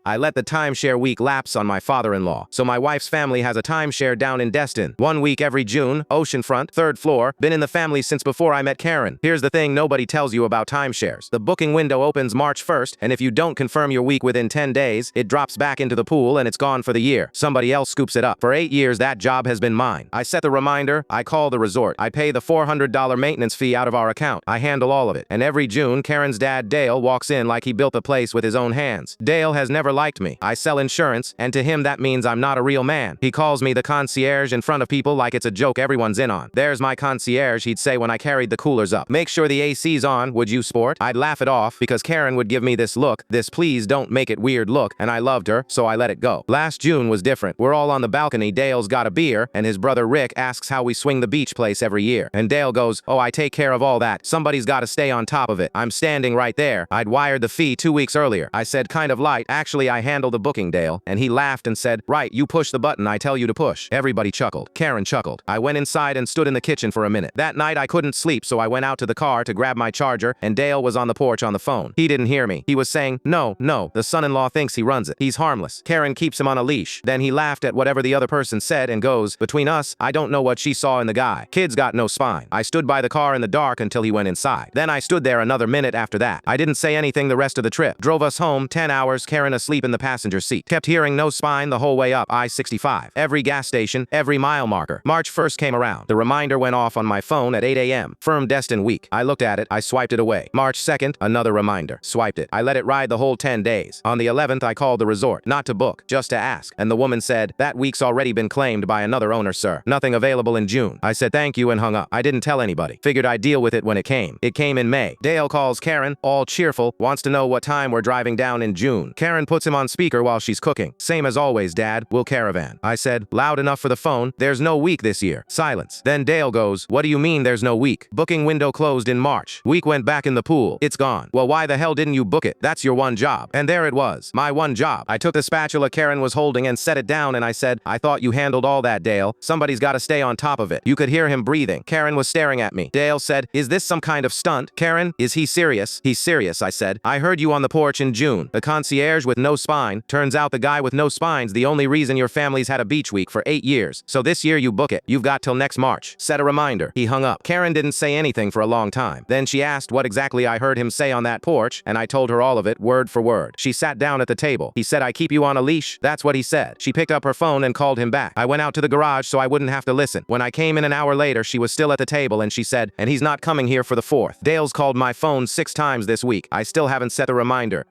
I let the timeshare week lapse on my father-in-law. So my wife's family has a timeshare down in Destin. 1 week every June, oceanfront, 3rd floor. Been in the family since before I met Karen. Here's the thing nobody tells you about timeshares. The booking window opens March 1st, and if you don't confirm your week within 10 days, it drops back into the pool and it's gone for the year. Somebody else scoops it up. For 8 years, that job has been mine. I set the reminder, I call the resort. I pay the $400 maintenance fee out of our account. I handle all of it. And every June, Karen's dad, Dale, walks in like he built the place with his own hands. Dale has never liked me. I sell insurance, and to him that means I'm not a real man. He calls me the concierge in front of people like it's a joke everyone's in on. There's my concierge, he'd say when I carried the coolers up. Make sure the AC's on, would you sport? I'd laugh it off because Karen would give me this look, this please don't make it weird look, and I loved her, so I let it go. Last June was different. We're all on the balcony, Dale's got a beer, and his brother Rick asks how we swing the beach place every year. And Dale goes, oh, I take care of all that. Somebody's gotta stay on top of it. I'm standing right there. I'd wired the fee 2 weeks earlier. I said kind of light, actually I handle the booking, Dale. And he laughed and said, right, you push the button I tell you to push. Everybody chuckled. Karen chuckled. I went inside and stood in the kitchen for a minute. That night I couldn't sleep, so I went out to the car to grab my charger, and Dale was on the porch on the phone. He didn't hear me. He was saying, no, the son-in-law thinks he runs it. He's harmless. Karen keeps him on a leash. Then he laughed at whatever the other person said and goes, between us, I don't know what she saw in the guy. Kid's got no spine. I stood by the car in the dark until he went inside. Then I stood there another minute after that. I didn't say anything the rest of the trip. Drove us home, 10 hours, Karen asleep in the passenger seat. Kept hearing no spine the whole way up I-65. Every gas station, every mile marker. March 1st came around. The reminder went off on my phone at 8 a.m. Firm Destin week. I looked at it, I swiped it away. March 2nd, another reminder. Swiped it. I let it ride the whole 10 days. On the 11th, I called the resort. Not to book, just to ask. And the woman said, that week's already been claimed by another owner, sir. Nothing available in June. I said thank you and hung up. I didn't tell anybody. Figured I'd deal with it when it came. It came in May. Dale calls Karen, all cheerful, wants to know what time we're driving down in June. Karen puts him on speaker while she's cooking. Same as always, Dad, we'll caravan. I said, loud enough for the phone, there's no week this year. Silence. Then Dale goes, what do you mean there's no week? Booking window closed in March. Week went back in the pool. It's gone. Well, why the hell didn't you book it? That's your one job. And there it was. My one job. I took the spatula Karen was holding and set it down and I said, I thought you handled all that, Dale. Somebody's gotta stay on top of it. You could hear him breathing. Karen was staring at me. Dale said, is this some kind of stunt? Karen, is he serious? He's serious, I said. I heard you on the porch in June. The concierge with no spine. Turns out the guy with no spine's the only reason your family's had a beach week for 8 years. So this year you book it. You've got till next March. Set a reminder. He hung up. Karen didn't say anything for a long time. Then she asked what exactly I heard him say on that porch, and I told her all of it, word for word. She sat down at the table. He said, I keep you on a leash? That's what he said. She picked up her phone and called him back. I went out to the garage so I wouldn't have to listen. When I came in an hour later, she was still at the table and she said, and he's not coming here for the 4th. Dale's called my phone 6 times this week. I still haven't set a reminder.